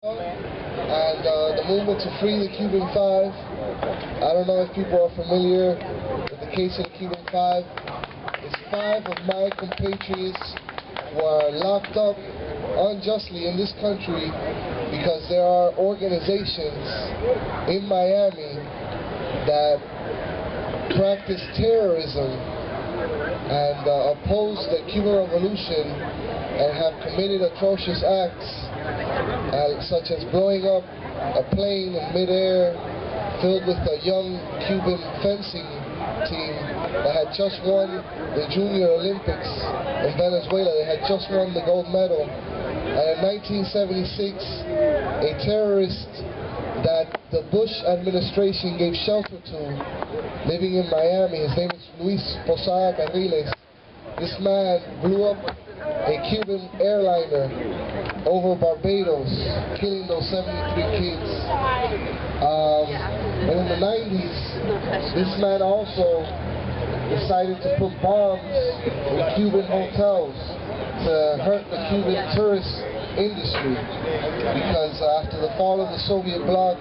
And the movement to free the Cuban Five. I don't know if people are familiar with the case of the Cuban Five. It's 5 of my compatriots who are locked up unjustly in this country because there are organizations in Miami that practice terrorism and oppose the Cuban Revolution and have committed atrocious acts such as blowing up a plane in midair filled with a young Cuban fencing team that had just won the Junior Olympics in Venezuela. They had just won the gold medal. And in 1976, a terrorist that the Bush administration gave shelter to, living in Miami, his name is Luis Posada Carriles. This man blew up a Cuban airliner over Barbados, killing those 73 kids. And in the 90s, this man also decided to put bombs in Cuban hotels to hurt the Cuban tourist industry, because after the fall of the Soviet bloc,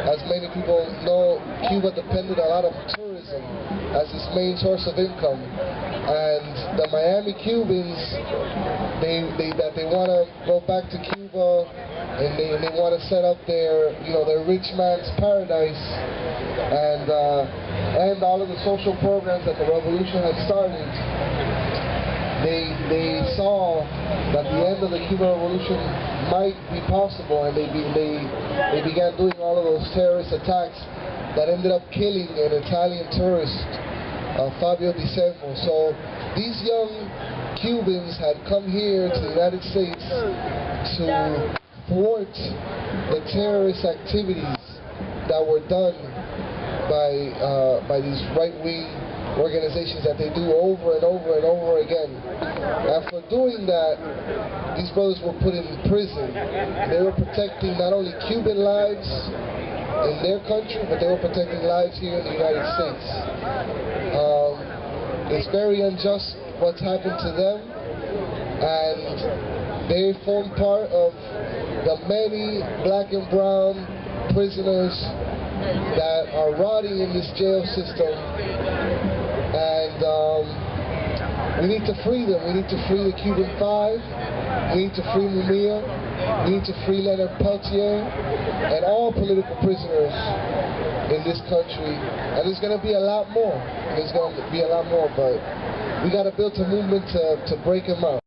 as many people know, Cuba depended a lot of tourism as its main source of income. And the Miami Cubans, they want to go back to Cuba, and they want to set up their rich man's paradise, and all of the social programs that the revolution had started. They saw that the end of the Cuban Revolution might be possible, and they began doing all of those terrorist attacks that ended up killing an Italian tourist, Fabio Di Semmo. So these young Cubans had come here to the United States to thwart the terrorist activities that were done by these right-wing organizations that they do over and over and over again. And for doing that, these brothers were put in prison. They were protecting not only Cuban lives in their country, but they were protecting lives here in the United States. It's very unjust what's happened to them, and they form part of the many black and brown prisoners that are rotting in this jail system. And we need to free them. We need to free the Cuban Five. We need to free Mumia. We need to free Leonard Peltier and all political prisoners in this country. And there's going to be a lot more. There's going to be a lot more, but we got to build a movement to break them up.